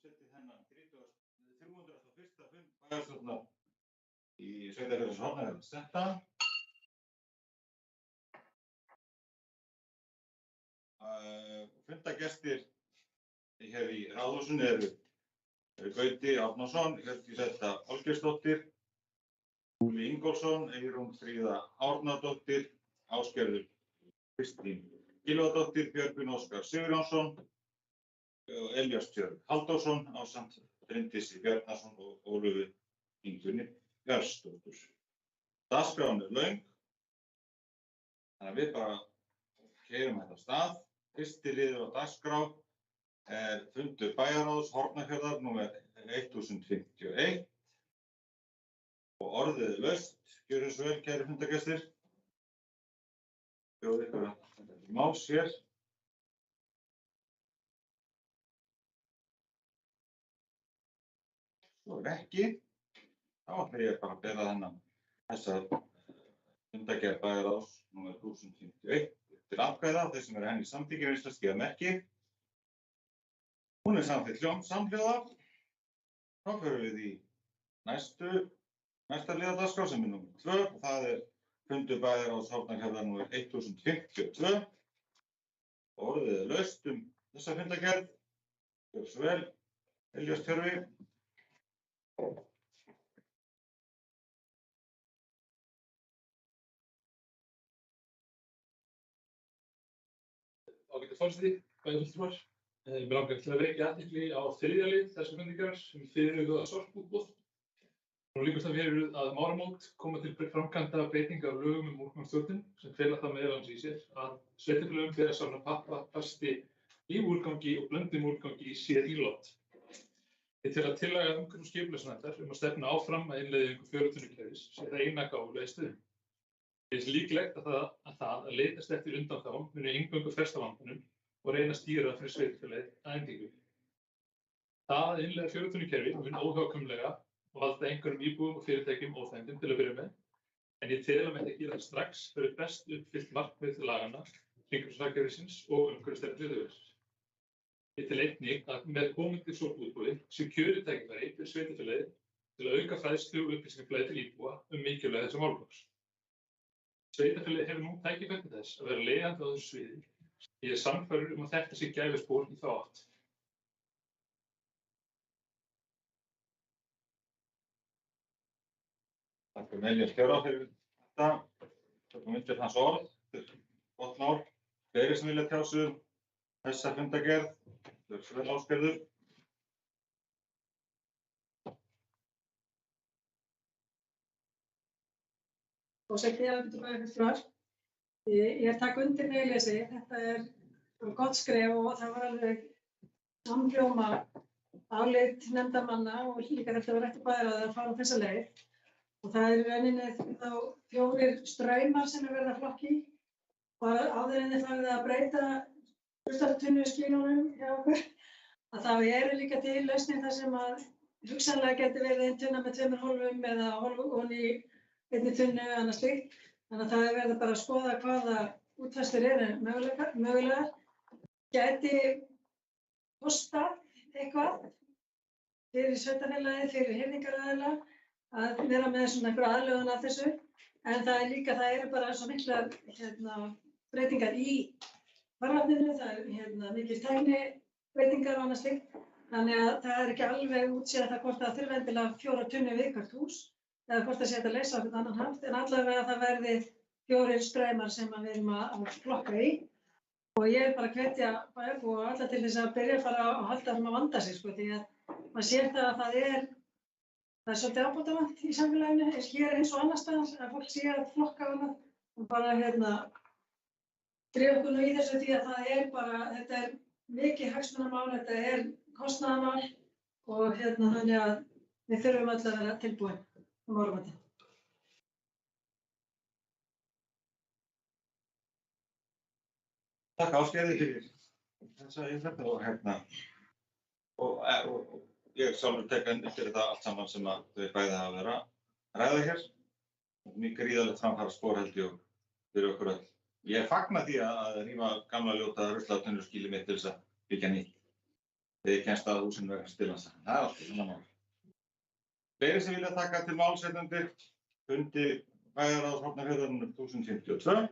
setið þennan 301. fund bæjarstjórnar í Sveitarfélags Hornafjarðar setta. Fundagestir hér í Ráðhúsinu eru Gauti Árnason, Hjördís Edda Olgeirsdóttir, Skúli Ingólfsson, Eyrún Fríða Árnadóttir, Ásgerður Kristín Gylfadóttir, Björgvin Óskar Sigurjónsson, Elías Björg Halldórsson ásamt Bryndísi Bjarnason og Ólöfu Ingunni Bjarnsdóttur. Dagskráin löng, þannig að við bara keyrum þetta af stað. Fyrsti liður á dagskrá fundur bæjarráðs Hornafjarðar númer 1051 og orðið er laust. Gjörið svo vel, kæru fundagestir. Bjóð ykkur að máls hér. Svo ekki. Þá ætla ég bara að bera þessa fundagerð bæjarráðs númer 1051 til atkvæða. Þeir sem eru henni samþykkir vilja stíga merki. Hún er samþykkt samhljóða. Þá förum við í næsta liða dagskrá sem er númer 2 og það er fundur bæjarráðs Hornafjarðar númer 1052. Orðið er laust þessa fundagerð. Gjörðu svo vel, Elías Tjörvi. Ágæti forseti, bæjarfulltrúar. Mig langar til að vekja athygli á þriðja lið þessa fundagerðar sem er fyrirhugaða sorpútboð. Nú líkast það fyrir að áramót koma til framkvæmda breytingar á lögum úrgangsstjórnun sem fela það meðal annars í sér að sveitarfélögum beri að safna pappa, plasti, lífúrgangi og blöndum úrgangi í sér ílát. Ég tel að tillaga umhverfis- og skipulagsnefndar að stefna áfram að innleiðingu fjölóttunarkerfis sé það eina gáfulega í stöðum. Ég finnst líklegt að leitast eftir undanþágum muni eingöngu fresta vandanum og reyna að stýra fyrir sveitarfélagið að endingu. Það að innleiða fjölóttunarkerfi mun óhjákvæmilega og valda einhverjum íbúum og fyrirtækjum óþægindum til að byrja með, en ég tel að með því gera það strax verður best uppfyllt markmið laganna, hringrásarhagkerfisins og umhverfisstefnu þjóðarinnar. Ég tel einnig að með komandi sorpútboði sé kjörið tækifæri fyrir sveitarfélagið til að auka fræðslu og upplýsingaflæði til íbúa mikilvægi þessa málaflokks. Sveitarfélagið hefur nú tækifæri til þess að vera leiðandi á þessu sviði. Ég er sannfærður að þetta sé gæfuspor í þá átt. Takk fyrir Elías Tjörva fyrir þetta. Tökum undir hans orð. Þetta er gott mál. Fleiri sem vilja tjá sig þessa fundagerð. Gjörðu svo vel, Ásgerður. Forseti, ágætu bæjarfulltrúar. Ég tek undir með Elíasi. Þetta er gott skref og það var alveg samhljóma álit nefndarmanna og líka þetta var ekki bæjarráð að fara þessa leið. Og það er í rauninni þá 4 straumar sem verið að flokki. Bara áður en þið farið að breyta hlustartunnuskínunum hjá okkur. Að það eru líka til lausnir þar sem að hugsanlega geti verið ein tunna með 2 hólfum eða hólf ofan í einni tunnu eða annað slíkt. Þannig að það er verið bara að skoða hvaða útfærslur eru mögulegar. Gæti kostað eitthvað fyrir sveitarfélagið, fyrir hirðingaraðila að vera með svona einhverja aðlögun af þessu. En það er líka, það eru bara svo miklar breytingar í farvatninu, það er mikil tæknibreytingar og annað slíkt. Þannig að það er ekki alveg útséð það hvort það þurfi endilega 4 tunnur við hvert hús eða hvort það sé hægt að leysa á einhvern annan hátt, en allavega það verði 4 straumar sem við erum að flokka í. Og ég bara hvetja bæjarbúa og alla til þess að byrja bara að halda þeim að vanda sig, sko, því að maður sér það að það er svolítið ábótavant í samfélaginu, hér eins og annars staðar, að fólk sé að flokka annað og bara drífa okkur nú í þessu því að það er bara, þetta er mikið hagsmunamál, þetta er kostnaðarmál og þannig að við þurfum öll að vera tilbúin morgunmati. Takk Ásgerði fyrir þessa yfirferð og ég sjálfur tek undir þetta allt saman sem að þau bæði hafa verið að ræða hér. Mjög gríðarlegt framfaraspor held ég fyrir okkur öll. Ég fagna því að rífa gamla ljóta ruslatunnurskýli mitt til þess að byggja nýtt. Þegar kemst að húsinu vegna spilans. Það allt í svona mál. Fleiri sem vilja taka til málsetjendur fundi bæjarráðs Hornafjarðar nr. 1052.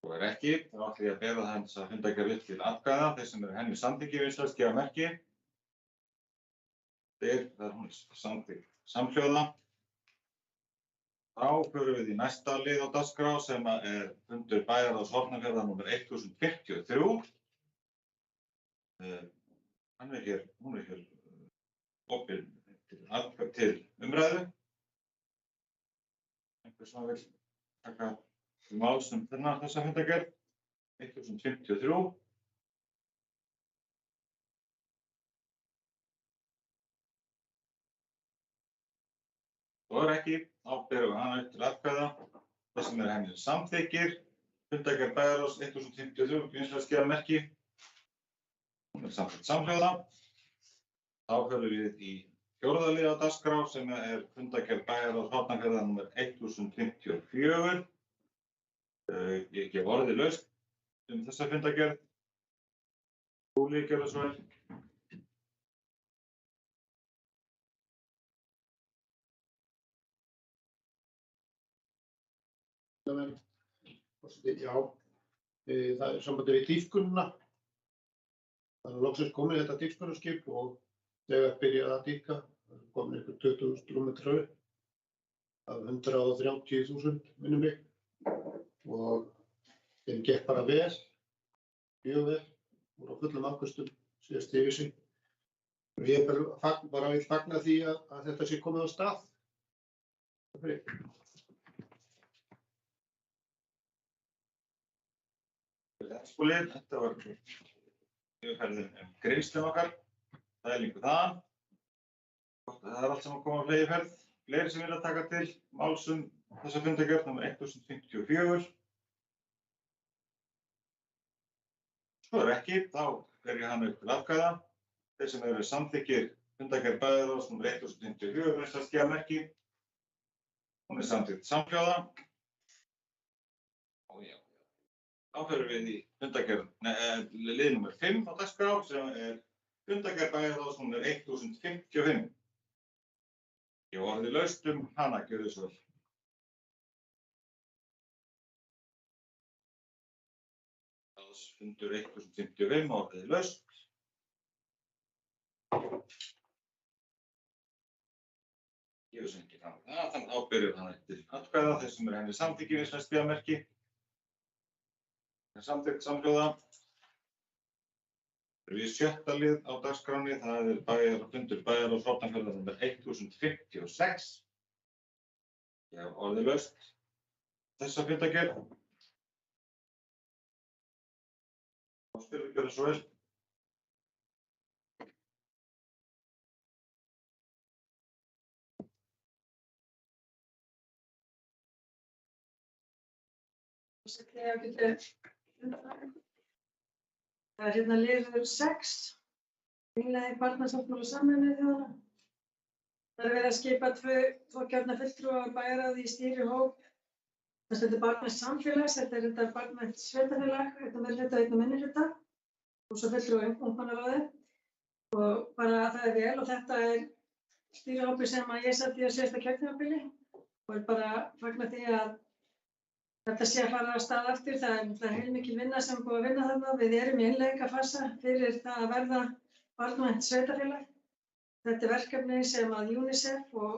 Svo ekki, þá ætla ég að bera þessa fundargerð upp til atkvæða. Þeir sem eru henni samþykki vinsælst gefa merki. Hún samþykkt samhljóða. Þá förum við í næsta lið á dagskrá sem er fundur bæjarráðs Hornafjarðar nr. 1053. Hún er hér opin til umræðu. Einhver sem vill taka til máls þessa fundargerð 1053. Svo ekki, þá berum við hana upp til atkvæða. Það sem henni samþykkir. Fundargerð bæjarráðs 1053, vinsælst gefa merki. Hún er samþykkt samhljóða. Þá förum við í fjórða lið á dagskrá sem er fundargerð bæjarráðs Hornafjarðar nr. 1054. Ég gef orðið laust þessa fundargerð. Skúli, gjörðu svo vel. Já, það er sambandi við dýpkunina. Það er loksins komið þetta dýpkunarskip og þegar byrjaði að dýpka, það er komin einhver 20.000 rúmmetra af 130.000 minnum mig og þeim gekk bara vel, mjög vel, voru á fullum afköstum síðast yfir sig. Og ég bara vil fagna því að þetta sé komið á stað. Skúli, þetta var yfirferðin greiðslum okkar. Það er líka þaðan. Það er allt sem að koma á fleygiferð. Fleiri sem vilja taka til máls þessa fundargerð nr. 1054. Svo ekki, þá ber ég hana upp til atkvæða. Þeir sem eru samþykkir fundargerð bæjarráðs nr. 1054 vinsælst gefa merki. Hún er samþykkt samhljóða. Þá förum við í lið nr. 5 á dagskrá sem er fundargerð bæjarráðs nr. 1055. Ég orðið laust hana, gjörðu svo vel. Fundur 1055 orðið laust. Ég veist ekki fram það, þannig að ábyrður hann eftir atkvæða. Þeir sem eru henni samþykki vinsælst gefa merki. Samþykkt samhljóða. Við sjötta lið á dagskránni, það er fundur bæjarráðs Hornafjarðar nr. 1056. Ég hef orðið laust þessa fundargerð. Ásgeir, gjörðu svo vel. Það er hérna liður 6, innleiðing barnasáttmála Sameinuðu þjóðanna. Það er verið að skipa tvo kjörna fulltrúa bæjarráði í stýrihóp. Þetta er barnvænt samfélags, þetta er þetta barnvænt sveitarfélag, þetta meirihluta og einnig minnihluta og svo fulltrúa ungmennaráði. Og bara það er vel og þetta er stýrihópur sem ég sat í á síðasta kjörtímabili og er bara fagna því að þetta sé að fara af stað aftur. Það er heilmikil vinna sem er búið að vinna þarna. Við erum í innleiðingarfasa fyrir það að verða barnvænt sveitarfélag. Þetta er verkefni sem að UNICEF og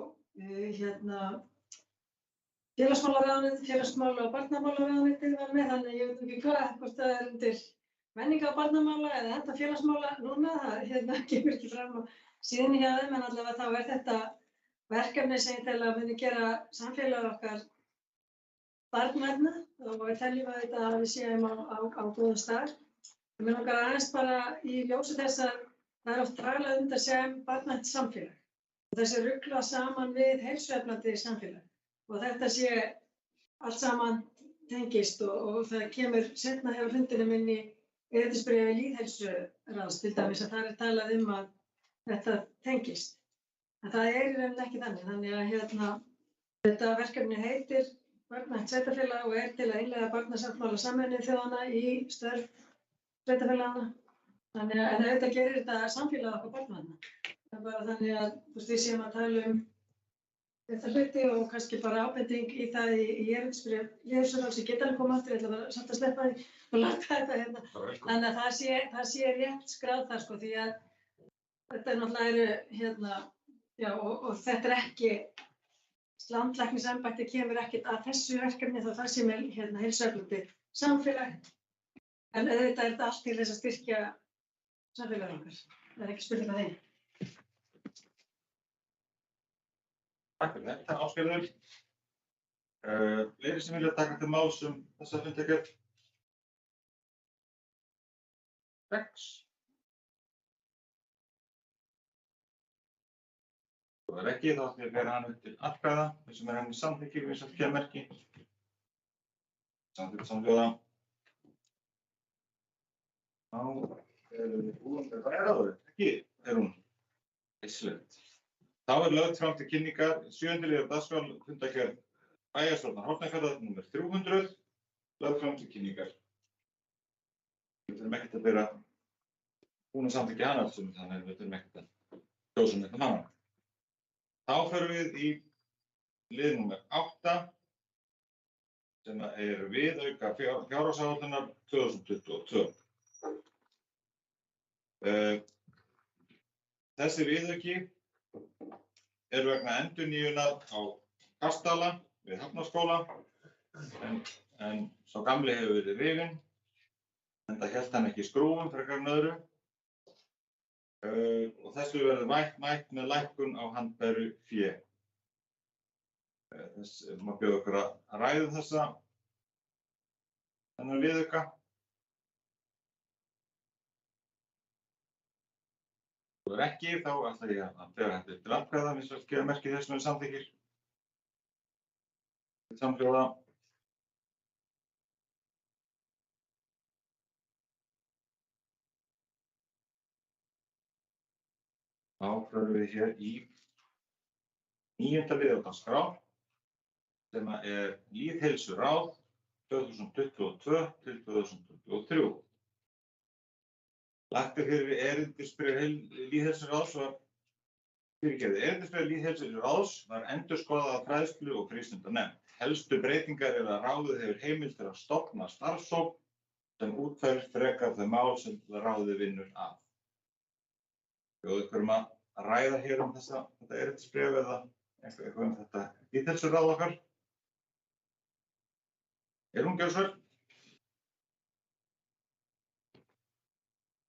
félagsmála- og barnamálaráðuneytið var með. Þannig ég veit ekki hvort það er undir menninga- og barnamála eða þetta félagsmála núna. Það kemur ekki fram á síðunni hjá þeim, en allavega þá er þetta verkefni sem ég tel að muni gera samfélag okkar barnvænna og við teljum að við séum á góðum stað. Mér langar aðeins bara í ljósi þess að það er oft talað þetta sem barnvænt samfélag og þessi rugla saman við heilsueflandi samfélag og þetta sé allt saman tengist og það kemur seinna hjá fundinum inn í erindisbréfi lýðheilsuráðs til dæmis að það er talað að þetta tengist. En það er í rauninni ekki þannig að þetta verkefni heitir barnvænt sveitarfélag og er til að innleiða barnasáttmála Sameinuðu þjóðanna í störf sveitarfélagana. Þannig að en auðvitað gerir þetta samfélag okkar barnanna. Það er bara þannig að við séum að tala þetta hluti og kannski bara ábending í það í erindisbréf Lýðheilsuráðs sem geta alveg koma aftur, ég ætla bara samt að sleppa því og langa þetta hérna. Þannig að það sé rétt skráð þar sko því að þetta náttúrulega og þetta ekki, landlæknisembættið kemur ekkert að þessu verkefni þá það sé með heilsueflandi samfélag. En auðvitað er þetta allt til þess að styrkja samfélag okkar. Það er ekki spurning að því. Takk fyrir þetta, Ásgerður. Fleiri sem vilja taka til máls þessa fundargerð? Rex. Það er ekki, þá ætlum ég að bera hann upp til atkvæða, sem henni samþykkir við þess að merki. Samþykkt samhljóða. Þá erum við búin með það áður, ekki? Hún. Excellent. Þá lögð fram til kynningar 7. liður dagskrár fundargerð bæjarstjórnar Hornafjarðar nr. 300, lögð fram til kynningar. Við þurfum ekkert að vera búin að samþykkja hana alls þannig að við þurfum ekkert að kjósa um hana. Þá förum við í lið nr. 8 sem er viðauka fjárhagsáætlunar 2022. Þessi viðauki er vegna endurnýjunar á kastala við Hafnarskóla en sá gamli hefur verið rifinn enda hélt hann ekki skrúfum frekar en öðru og þessu verður mætt með lækkun á handbæru fé. Þess má bjóða okkur að ræða þennan viðauka. Ef það er ekki, þá ætla ég að bera þetta til atkvæða, við skal gefa merki þess með samþykkir. Samhljóða. Þá förum við hér í 9. lið á dagskrá sem er Lýðheilsuráð 2022 til 2023. Lagt er fyrir erindisbréf Lýðheilsuráðs var endurskoðað af fræðslu og frístundanefnd. Helstu breytingar er að ráðið hefur heimild til að stofna starfshóp sem útfærir frekar þau mál sem ráðið vinnur að. Bjóða ykkur að ræða hér þetta erindisbréf eða eitthvað þetta Lýðheilsuráð okkar. Hún Gjörsvöld?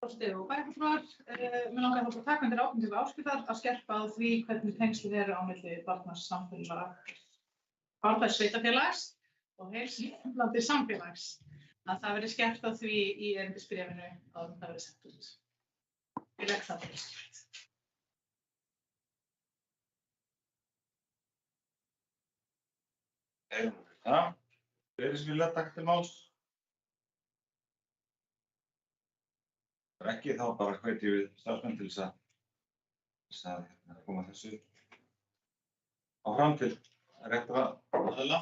Forseti og bæjarfulltrúar, mig langar að taka undir ábendingu Ásgerðar að skerpa á því hvernig tengslin eru á milli barna sveitarfélags og heilsueflandi samfélags. Að það verði skerpt á því í erindisbréfinu áður en það verði sett út. Ég legg það til. Fleiri sem vilja taka til máls? Ekki, þá bara hvetjum við starfsmenn til þess að koma þessu áfram til réttra aðila.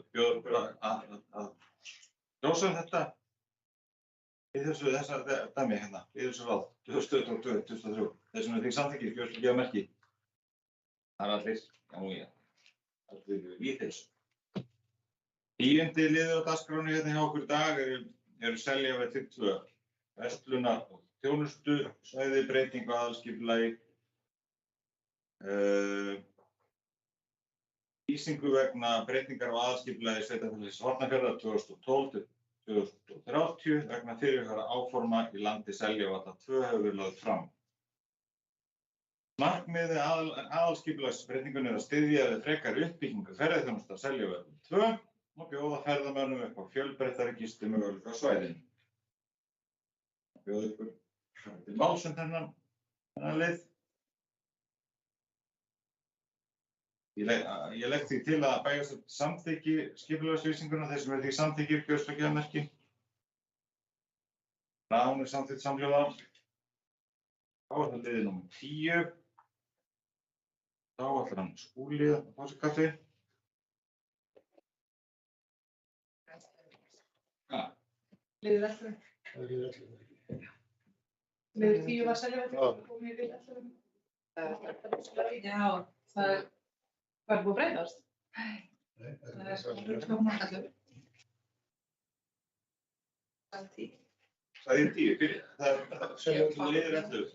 Bjóður okkur að kjósa þetta í þessa dæmi hérna, Lýðheilsuráð 2022-2023. Þessum er því samþykkir, bjóðslega gefa merki. Það er allir, allir lýðheilsu. 10. liður á dagskránu hérna hjá okkur í dag eru Seljavegur til 2. Verslunar og þjónustu, svæði, breytingu á aðalskipulagi, lýsingu vegna breytingar á aðalskipulagi sveitarfélagsins Hornafjarðar 2012 til 2030 vegna fyrirhugaðra áforma í landi Seljavalla 2 hefur verið lögð fram. Markmiðið aðalskipulagsbreytingunni er að styðja við frekari uppbyggingu ferðaþjónustu á Seljavalli 2 og bjóða ferðamönnum upp á fjölbreyttari gistimöguleika á svæðinu. Bjóða ykkur til máls þennan lið. Ég legg því til að bæjarstjórn samþykki skipulagslýsinguna þeir sem eru því samþykkir bjóðslega gefa merki. Hún er samþykkt samhljóða. Þá er það liðið númer 10. Þá ætlar hann Skúli að fá sér kaffi. Liðið verður. Það er í reglum. Liður 10 var Seljavellir Já. og komið við 11. Já, það var búið að breytast. Nei, Það er svona 11. Það er 10. Það er 10 fyrir. Það er liður 11.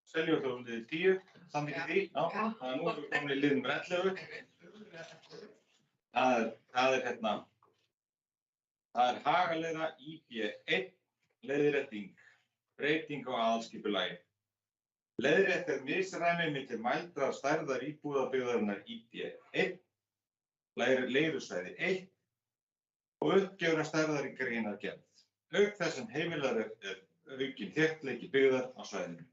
Seljavellir liður 10, samþykki því. Já, það er nú komin í lið nummer 11. Það er hérna. Það er hagaleiða IB1, leiðrétting, breyting á aðalskipulagi. Leiðrétt er misræmi milli mældrar stærðar íbúðabyggðarinnar IB1, leirusvæði 1 og uppgjöra stærðar í greinargerð. Auk þess sem heimilar er aukinn þéttleiki byggðar á svæðinu.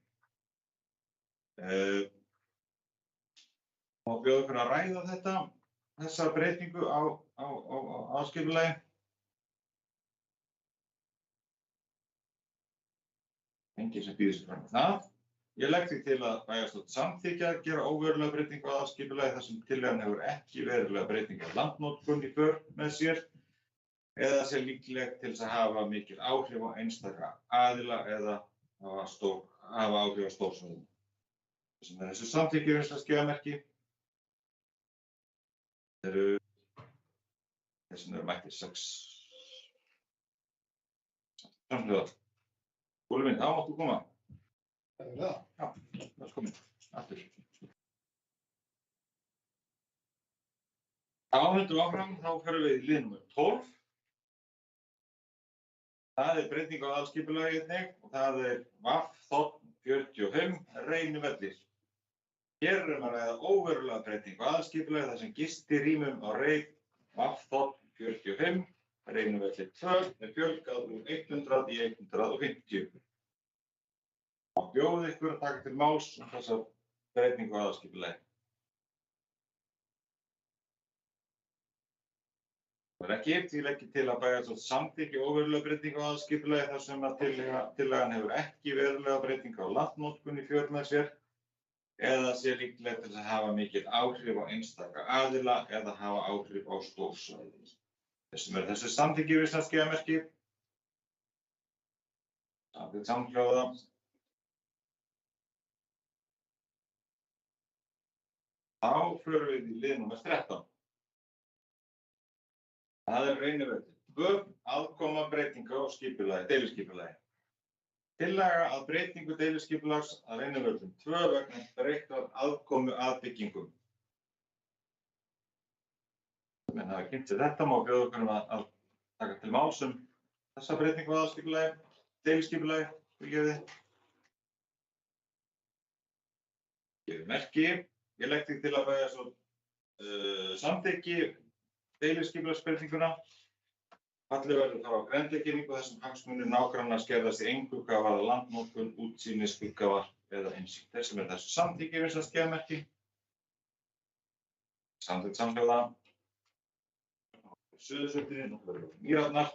Má bjóða ykkur að ræða þessa breytingu á aðalskipulagi. Enginn sem býður sig fram með það. Ég legg því til að bæjarstjórn samþykkja að gera óverulega breytingu á aðalskipulagi þar sem tillagan hefur ekki verulega breytingu á landnotkun í för með sér eða sé líklegt til þess að hafa mikil áhrif á einstaka aðila eða hafa áhrif á stórsvæðum. Þessum er þessu samþykki vinstri þessum eru mættir 6 samhljóða. Skúli minn, þá máttu koma. Það er það. Já, velkomin, aftur. Höldum áfram, þá förum við í lið númer 12. Það er breyting á aðalskipulagi einnig og það er VAF-45 Reynivellir. Hér er að ræða óverulega breyting á aðalskipulagi þar sem gistirýmum á reið VAF-45 Reynivellir 2 er fjölgað úr 100 í 150. Og bjóði ykkur að taka til máls þessa breytingu á aðalskipulagi. Það er ekki, því legg ég til að bæjarstjórn samþykki óverulega breytingu á aðalskipulagi þar sem að tillagan hefur ekki verulega breytingu á landnotkun í för með sér eða sé líklegt til að hafa mikil áhrif á einstaka aðila eða hafa áhrif á stórsvæði. Þessum er þessi samþykki við skeiðamerki. Samþykkt samhljóða. Þá förum við í lið númer 13. Það er Reynivellir 2, aðkoma breytinga á deiliskipulagi. Tillaga að breytingu deiliskipulags að Reynivöllum 2 vegna breyttrar aðkomu að byggingum. Menn hafa kynnt sér þetta, má bjóða okkur að taka til máls þessa breytingu á aðalskipulagi, deiliskipulagi, fyrirgefiði. Gefið merki. Ég legg því til að bæjarstjórn samþykki deiliskipulagsbreytinguna. Fallið verður þá á grenndarkynningu þar sem hagsmunir nágranna skerðast í engu hvað varðar landnotkun, útsýni, skuggavarp eða einsýn. Þessum er þessu samþykki við skeiðamerki. Samþykkt samhljóða. Suðursveitinni, nú verður við Mýrarnar.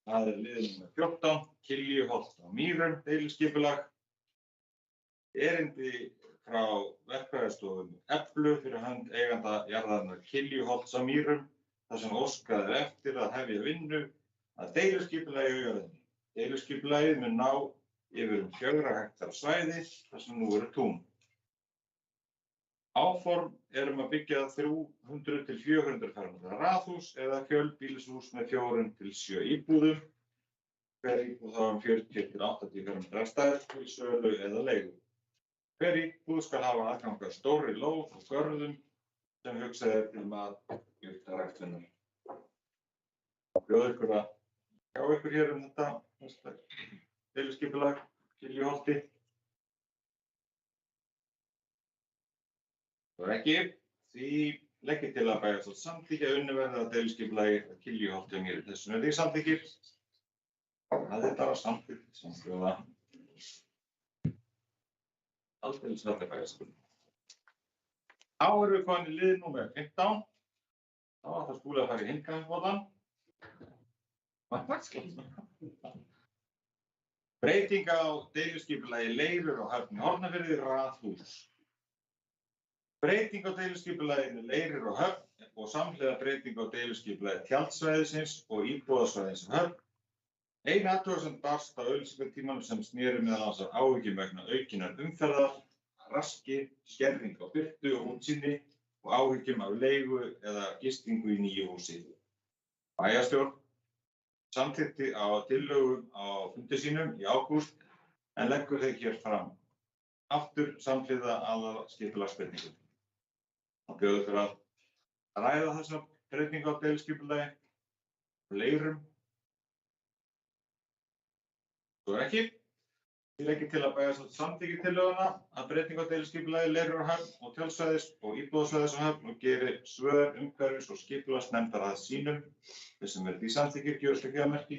Það er liður númer 14, Kiljuholt á Mýrum, deiliskipulag. Erindi frá verkfræðistofum Eflu fyrir hönd eiganda jarðarinnar Kiljuholts á Mýrum, þar sem óskað er eftir að hefja vinnu að deiliskipulagi á jörðinni. Deiliskipulagið mun ná yfir 4 hektara svæði þar sem nú eru tún. Áform er að byggja 300 til 400 fermetra raðhús eða fjölbýlishús með 4 til 7 íbúðum. Hver íbúð þá 40 til 80 fermetra stærð til sölu eða leigu. Hver íbúð skal hafa aðgang að stórri lóð og görðum sem hugsað er til jurtaræktunar. Bjóða ykkur að sjá ykkur hér þetta deiliskipulag Kiljuholti. Það er ekki, því legg ég til að bæjarstjórn samþykkja að unnið verði að deiliskipulagi Kiljuholti á Mýrum. Þessum er því samþykkir. Það er bara samþykkt samhljóða. Aldeilis þetta bæjarstjórn. Þá erum við komin í lið númer 15. Þá ætlar Skúli að fara í hingafótann. Breyting á deiliskipulagi Leirur og Höfn í Hornafirði raðhús. Breyting á deiliskipulaginu Leirir og Höfn og samhliða breyting á deiliskipulagi tjaldsvæðisins og íbúðasvæðisins Höfn Ein athugasemd barst á auglýsingatímanum sem sneri meðal annars að áhyggjum vegna aukinnar umferðar, raski, skerðing á birtu og útsýni og áhyggjum af leigu eða gistingu í nýju húsi. Bæjarstjórn samþykkti á tillögum á fundi sínum í ágúst en leggur þau hér fram aftur samhliða aðalskipulagsbreytingum. Það bjóður fyrir að ræða þessa breytingu á deiliskipulagi og leirum. Svo ekki. Því leggur til að bæjarstjórn samþykki tillöguna að breytingu á deiliskipulagi leirur á höfn og tjálsvæðis og íbúðasvæðis á höfn og geri svör umhverfis- og skipulagsnefndar að sínum. Þeir sem verði því samþykkir gjörast ekki að merki.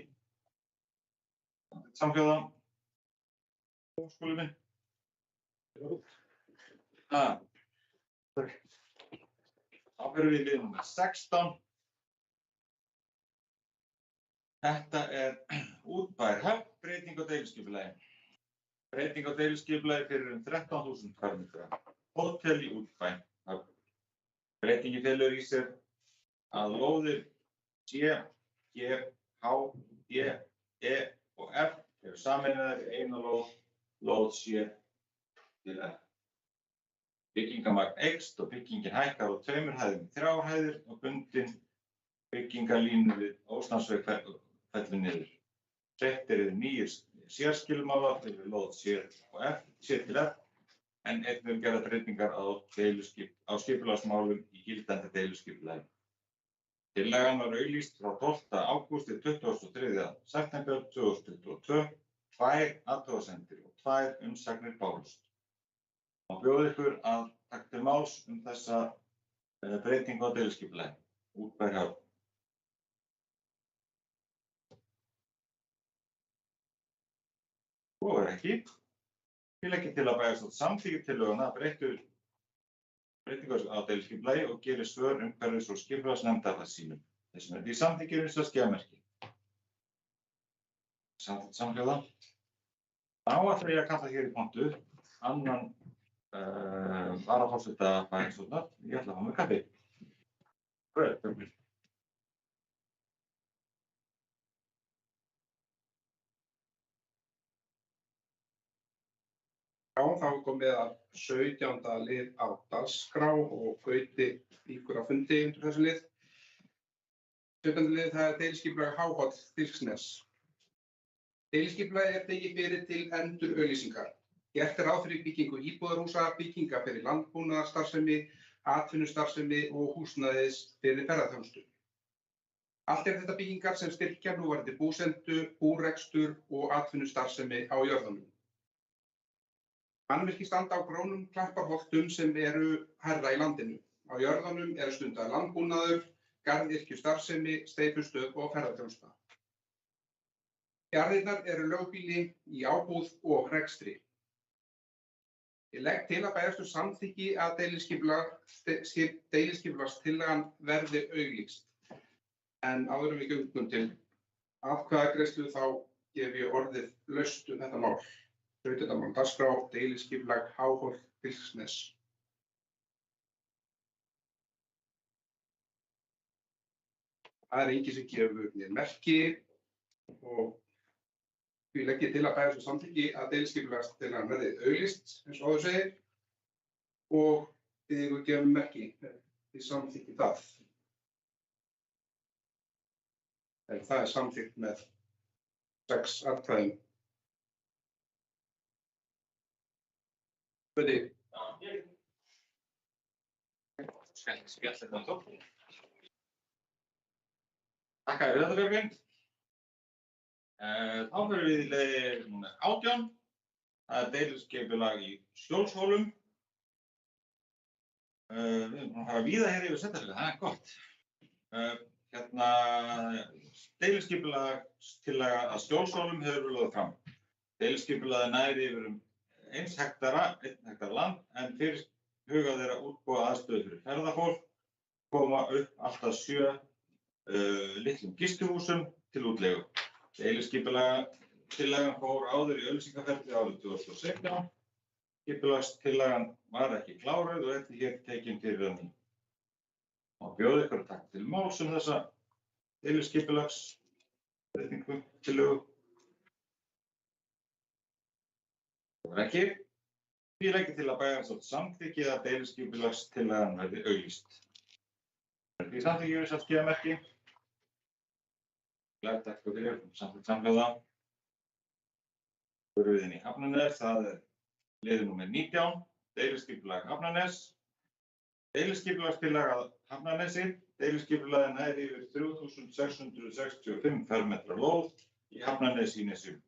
Samhljóða. Skúli minn. Þá fyrir við lið númer 16. Þetta Útbær höfn, breyting á deiliskipulagi. Breyting á deiliskipulagi fyrir 13.000 fermetra. Hótel í Útbæ höfn. Breytingi felur í sér að lóðir C, G, H, D, E og F eru sameinaðar í eina lóð C til F. Byggingamagn eykst og byggingin hækkar úr 2 hæðum í 3 hæðir og bundin byggingarlínu við Óslandsveg fellur niður. Sett eru nýir sérskilmálar fyrir lóð C til F en einnig gerðar breytingar á skipulagsmálum í gildandi deiliskipulagi. Tillagan var auglýst frá 12. ágúst til 23. september 2022, 2 athugasemdir og 2 umsagnir bárust. Má bjóða ykkur að taka til máls þessa breytingu á deiliskipulagi. Útbær höfn. Svo ekki. Ég legg til að bæjarstjórn samþykki tillöguna að breytingu á deiliskipulagi og geri svör umhverfis- og skipulagsnefndar að sínum. Þeir sem verði í samþykki eru að skjá merki. Samhljóða. Þá ætla ég að kalla hér í pontu annan varaforseta bæjarstjórnar. Ég ætla að fá mér kaffi. Hvað Já, þá er komið að 17. lið á dagskrá og Gauti víkur á fundi undir þessu lið. 17. lið það deiliskipulag Háholt Dilksnes. Deiliskipulagi tekið fyrir til endurauglýsingar. Gert ráð fyrir byggingu íbúðarhúsa, bygginga fyrir landbúnaðarstarfsemi, atvinnustarfsemi og húsnæðis fyrir ferðaþjónustu. Allt þetta byggingar sem styrkja núverandi búsendu, búrekstur og atvinnustarfsemi á jörðunum. Mannvirki standa á grónum klapparholtum sem eru hærra í landinu. Á jörðunum eru stundaður landbúnaður, garðyrkjustarfsemi, steypustöð og ferðaþjónusta. Jarðirnar eru lögbýli í ábúð og rekstri. Ég legg til að bæjarstjórn samþykki að deiliskipulagstillagan verði auglýst. En áður en við göngum til atkvæðagreiðslu þá gef ég orðið laust þetta mál. 17. mál dagskrá, deiliskipulag Háholt Dilksnes. Það enginn sem gefur mér merki og því legg ég til að bæjarstjórn samþykki að deiliskipulagstillagan verði auglýst, eins og áður segir, og þið ykkur gefum merki, þið samþykki það. En það samþykkt með 6 atkvæðum. Böði. Spjall þetta tók. Takk fyrir þetta, Björgvin. Þá fyrir við í lið númer 18. Það deiliskipulag í Skjólshólum. Við erum að fara víða hér yfir setjafélag, það gott. Deiliskipulagstillaga að Skjólshólum hefur verið lögð fram. Deiliskipulagið nær yfir 1 hektara land, en fyrirhugað er að útbúa aðstöðu fyrir ferðafólk, koma upp allt að 7 litlum gistihúsum til útleigu. Deiliskipulagstillagan fór áður í auglýsingaferli árið 2017. Skipulagstillagan var ekki kláruð og því hér tekin fyrir að ný. Má bjóða ykkur að taka til máls þessa deiliskipulagsbreytingu tillögu. Það ekki. Því legg ég til að bæjarstjórn samþykki að deiliskipulagstillagan verði auglýst. Því samþykki við skjamerki. Glært ekki fyrir samþykkt samhljóða. Förum við inn í Hafnarnes, það liður númer 19, deiliskipulag Hafnarnes. Deiliskipulagstillaga Hafnarnesi. Deiliskipulagið nær yfir 3665 fermetra lóð í Hafnarnesi í Nesjum.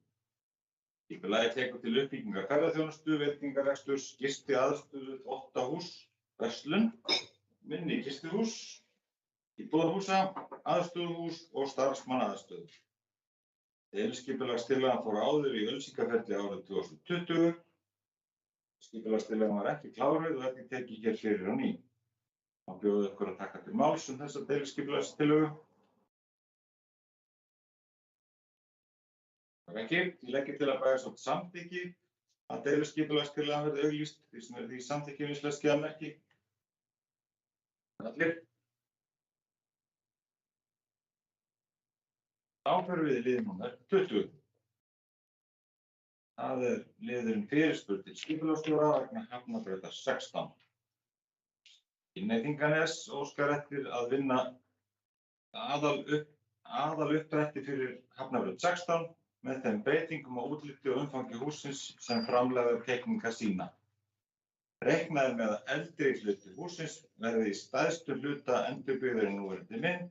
Skipulagið tekur til uppbyggingar ferðaþjónustu, veitingareksturs, gistiaðstöðu, þvottahús, verslun, minni gistihús, íbúðarhúsa, aðstöðuhús og starfsmannaaðstöðu. Deiliskipulagstillagan fór áður í auglýsingaferli árið 2020. Skipulagstillagan var ekki kláruð og ekki tekið hér fyrir á ný. Má bjóða ykkur að taka til máls þessa deiliskipulagstillögu. Það er ekki. Ég legg til að bæjarstjórn samþykki að deiliskipulagstillagan verði auglýst, því sem því samþykki skjamerki. Allir. Þá förum við í lið númer 20. Það liðurinn fyrirspurn til skipulagsstjóra vegna Hafnarbrautar 16. Inneytinganes óskar eftir að vinna aðaluppdrætti fyrir Hafnarbraut 16 með þeim breytingum á útliti og umfangi hússins sem framleiðir teikninga sína. Reiknað er með að eldri hluti hússins verði í stærstu hluta endurbyggður en núverandi mynd,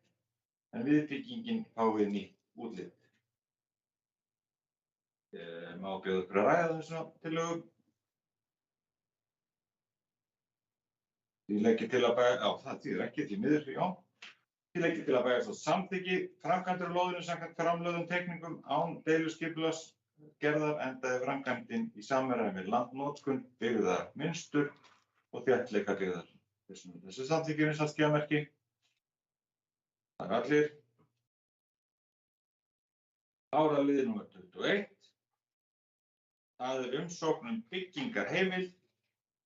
en viðbyggingin fái nýtt útlit. Má bjóða ykkur að ræða þessa tillögu. Því legg ég til að það þýðir ekki því miður, já. Því legg ég til að bæjarstjórn samþykki framkvæmdir á lóðinu samkvæmt framlögðum teikningum án deiliskipulagsgerðar, enda er framkvæmdin í samræmi við landnotkun, byggðarmynstur og þéttleika byggðar. Þessi samþykki skjamerki. Það allir. Áraliður númer 21. Það er umsókn byggingarheimild,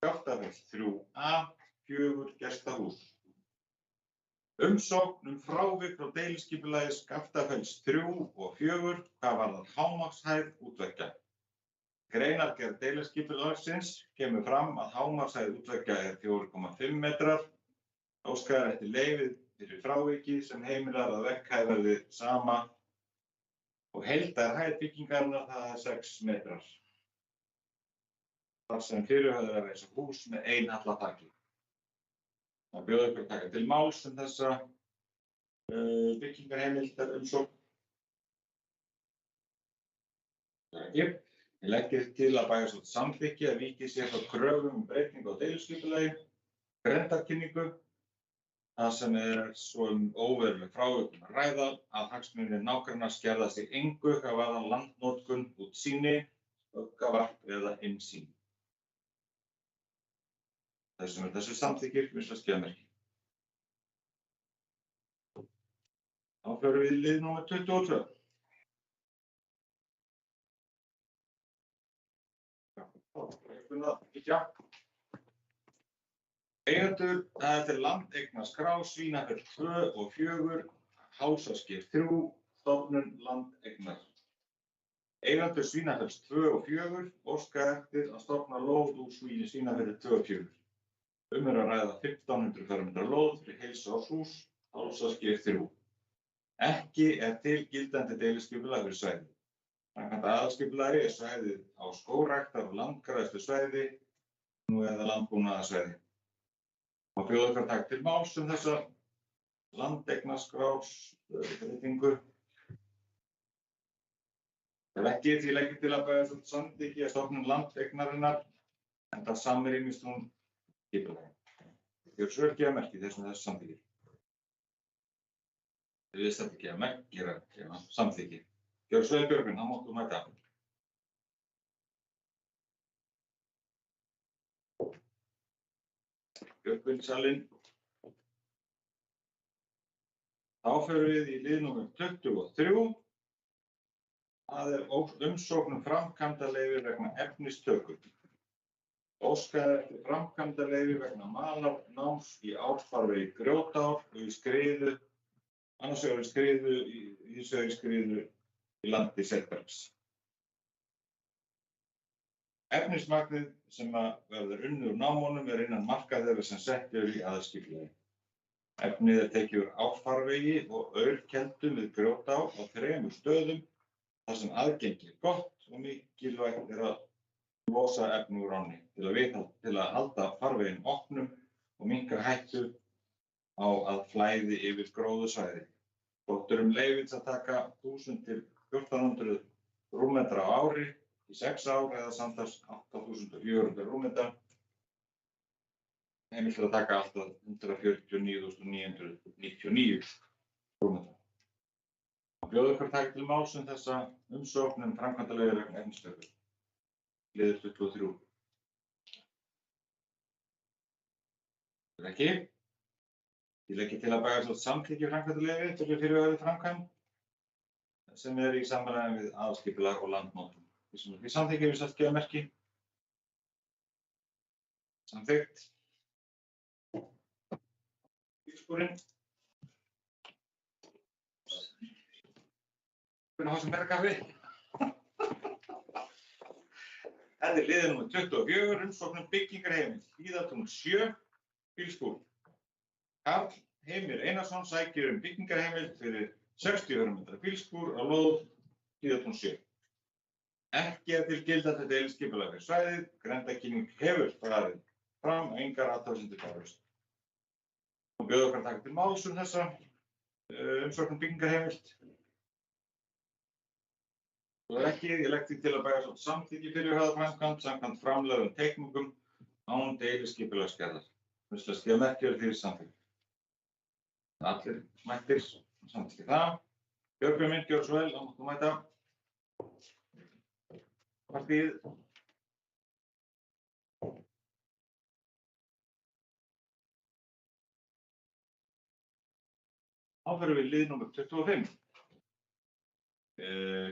Skaftafell 3A, 4 gestahús. Umsókn frávik frá deiliskipulagi Skaftafells 3 og 4, hvað varðar hámarkshæð útveggja. Greinargerð deiliskipulagsins kemur fram að hámarkshæð útveggja er 4,5 metrar. Óskað er eftir leyfi fyrir fráviki sem heimilar að vegghæð verði sama og heildarhæð byggingarinnar það er 6 metrar. Þar sem fyrirhugað er að reisa hús með einhalla þaki. Það bjóða ykkur að taka til máls þessa byggingarheimildar umsókn. Ég legg til að bæjarstjórn samþykki að vikið sé frá kröfum breytingu á deiliskipulagi, grenndarkynningu, það sem er svo óveruleg frávik að ræða að hagsmunir nágranna skerða sig engu hvað varðar landnotkun, útsýni, öfgavarp eða innsýn. Þessu samþykkir skjamerki. Þá förum við í lið númer 22. Eigendur, það er til landeignaskrá Svínafell 2 og 4, Hásasker 3, stofnun landeignar. Eigendur Svínafells 2 og 4 óska eftir að stofna lóð úr Svínafelli 2 og 4. Er að ræða 1500 fermetra lóð fyrir heilsárshús, Hásasker 3. Ekki er til gildandi deiliskipulag fyrir svæðið. Samkvæmt aðalskipulagi er svæðið á skógræktar- og landgræðslusvæði nú eða landbúnaðarsvæði. Má bjóða ykkur að taka til máls þessa landeignaskrárbreytingu. Ef ekki, því legg ég til að bæjarstjórn samþykki að stofnun landeignarinnar, enda samrýmist hún skipulagi. Gjör svo vel skjamerki þessu samþykki. Þið veist þetta ekki að gera samþykki. Gjör svo vel Björgvin, þá máttu mæta. Björgvin salinn. Þá förum við í lið númer 23. Það er umsókn framkvæmdaleyfi vegna efnistöku. Óskað eftir framkvæmdaleyfi vegna malarnáms í Árfarvegi Grjótár og í skriðu, annars vegar í skriðu, hins vegar í skriðu í landi Selbergs. Efnismagnið sem verður unnið úr námunum innan marka þeirra sem sett eru í aðalskipulagi. Efnið tekið úr árfarvegi og aurkeldum við Grjótá á 3 stöðum þar sem aðgengi gott og mikilvægt að losa efni úr ánni til að halda farveginn opnum og minnka hættu á að flæði yfir gróðursvæði. Sótt leyfi til að taka 1000 til 1400 rúmmetra á ári í 6 ár eða samtals 8400 rúmmetra. Heimilt að taka allt að 149.999 rúmmetra. Bjóða ykkur að taka til máls þessa umsókn framkvæmdaleyfi vegna efnistöku. Liður 23. Ekki. Ég legg til að bæjarstjórn samþykki framkvæmdaleyfi fyrir fyrirhugaðri framkvæmd sem í samræmi við aðalskipulag og landnotkun. Því samþykki við sett gefa merki. Samþykkt. Bílskúrinn. Hvernig hafa sem meira kaffi? Þetta liður númer 24, umsókn byggingarheimild, Hlíðartún 7, bílskúr. Karl Heimir Einarsson sækir byggingarheimild fyrir 60 fermetra bílskúr á lóð Hlíðartún 7. Ekki til gildandi deiliskipulag fyrir svæðið, grenndarkynning hefur farið fram og engar athugasemdir bárust. Og bjóða okkur að taka til máls þessa umsókn byggingarheimild. Og ekki, ég legg því til að bæjarstjórn samþykki fyrirhugaða framkvæmd samkvæmt framlögðum teikningum án deiliskipulagsgerðar. Skilja merki fyrir samþykki. Allir mættir samþykki það. Björgvin minn, gjörðu svo vel, máttu mæta. Partíð. Áferðum við lið númer 25.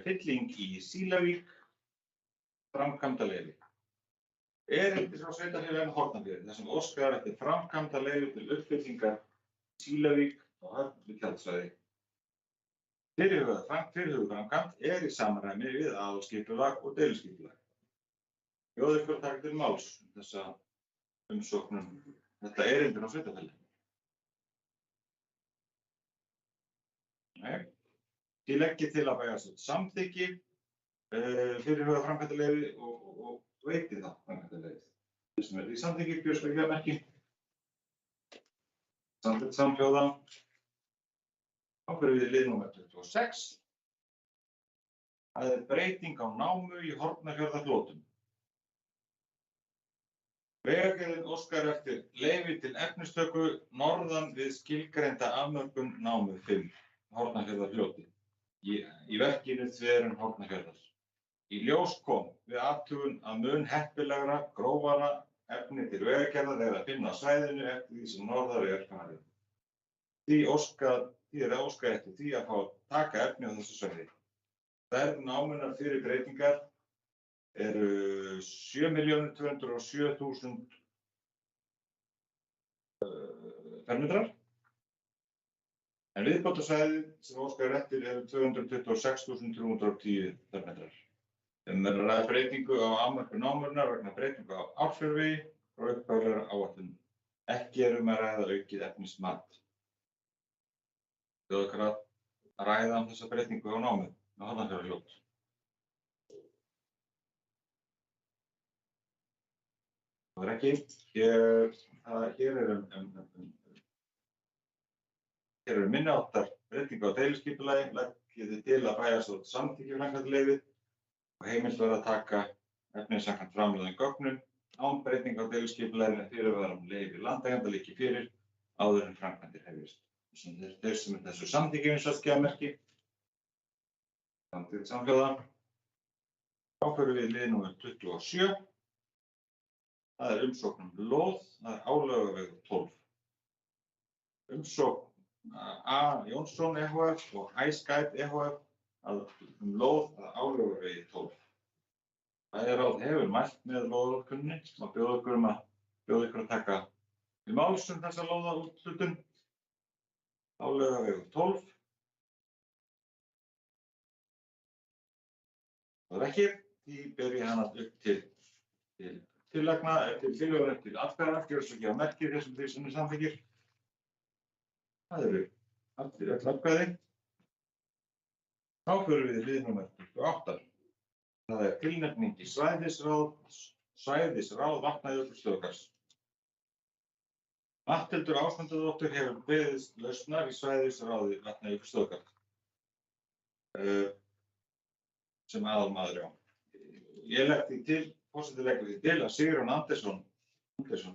Fylling í Sílavík, framkvæmdaleyfi. Erindi frá sveitarfélaginu Hornafirði þar sem óskað eftir framkvæmdaleyfi til uppfyllingar Sílavík og Höfn við tjaldsvæði. Fyrirhuguð framkvæmd í samræmi við aðalskipulag og deiliskipulag. Bjóða ykkur að taka til máls þessa umsókn þetta erindi frá sveitarfélaginu. Nei. Ég legg til að bæjarstjórn samþykki fyrirhugaða framkvæmdaleyfi og veiti það framkvæmdaleyfið. Þessum í samþykki, björgvin gefa merki. Samþykkt samhljóða. Áferðum við lið númer 26. Það breyting á námu í Hornafjarðarfljótum. Vegagerðin óskar eftir leyfi til efnistöku norðan við skilgreinda afmörkun námu 5, Hornafjarðarfljóti. Í verkinu þverun Hornafjarðar. Í ljós kom við athugun að mun heppilegra, grófara efni til vegagerðar er að finna á svæðinu eftir því sem norðar er farið. Því er óskað eftir því að fá að taka efni á þessu svæði. Stærð námunnar fyrir breytingar eru 7.207.000 fermetrar. En viðbótarsvæðið sem óskað eftir eru 226.310 fermetrar. Er að ræða breytingu á afmörkun námunnar vegna breytingu á árfarvegi og upphaflegrar áætlun. Ekki að ræða aukið efnismat. Bjóða ykkur að ræða þessa breytingu á námu með Hornafjarðarfljót. Það ekki. Hér eru minni háttar breytingu á deiliskipulagi, legg ég því til að bæjarstjórn samþykki framkvæmdaleyfið og heimilt verður að taka efni samkvæmt framlögðum gögnum án breytinga á deiliskipulaginu fyrirvara leyfi landeiganda liggi fyrir áður en framkvæmdir hefjist. Þeir sem þessu samþykki gefa merki. Samþykkt samhljóða. Áferðum við lið númer 27. Það umsókn lóð, það Álaugavegur 12. Umsókn A. Jónsson ehf. Og iSkype ehf. Lóð að Álaugavegi 12. Bæjarráð hefur mælt með lóðarútkunninni og bjóða ykkur að taka til máls þessa lóðarúthlutun. Álaugavegur 12. Það ekki, því ber ég hana upp til til tillagna, til tillögur til atkvæða, gjörðu svo gefa merki þessum því sem er samþykkir. Það eru allir öll atkvæði. Þá förum við í lið númer 28. Það er tilnefning í svæðisráð Vatnajökulsþjóðgarðs. Matthildur Ásmundsdóttir hefur beðist lausnar í svæðisráði Vatnajökulsþjóðgarðs sem aðalmaður á. Ég legg því til, forseti leggur því til að Sigurjón Andersson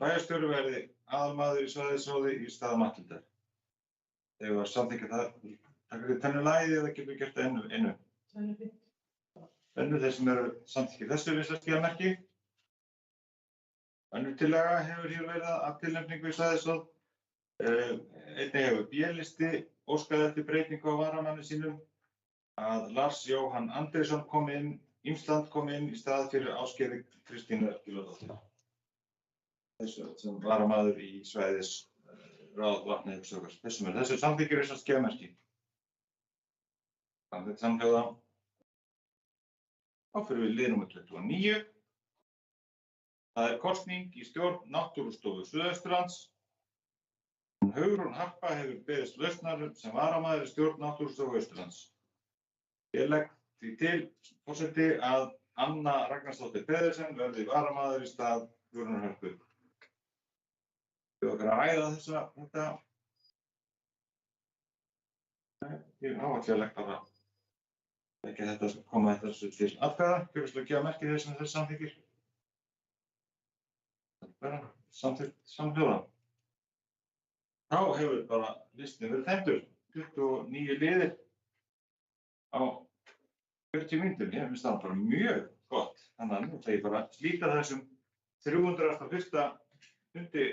bæjarstjóri verði aðalmaður í svæðisráði í stað Matthildar. Þegar var samþykkja það, takkar þið tennu lagið eða getur við gert það einu? Þeir sem eru samþykkja þessu vinstastýramerki. Önnur tillaga hefur hér verið að tilnefningu í svæðisráð. Einnig hefur B-listi óskað eftir breytingu á varamanni sínum að Lars Jóhann Andrésson Ímsland kom inn í stað fyrir Ásgerði Kristínu Gylfadóttur. Þessu sem varamaður í svæðisráð Vatnajökulsþjóðgarðs. Þessu samþykkir þessar skjamerki. Samþykkt samhljóða. Þá fyrir við lið númer 29. Það er kosning í stjórn Náttúrustofu Suðausturlands. Hugrún Harpa hefur beðist lausnar sem varamaður í stjórn Náttúrustofu Austurlands. Ég legg því til, forseti, að Anna Ragnarsdóttir Pedersen verði varamaður í stað Hugrúnar Harpu. Við okkar að ræða þetta. Ég áætla að legg bara ekki þetta koma þessu til atkvæða. Gjörðu gefa merki þeir sem þessi samþykkir. Bara samþykkt samhljóða. Þá hefur bara listin verið tæmdur. 29 liðir á 40 mínútum. Ég finnst það bara mjög gott. Þannig að nú ætla ég bara að slíta þessum 301. fundi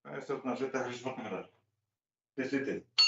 bæjarstjórnar sveitarfélags Hornafjarðar. Til slítið.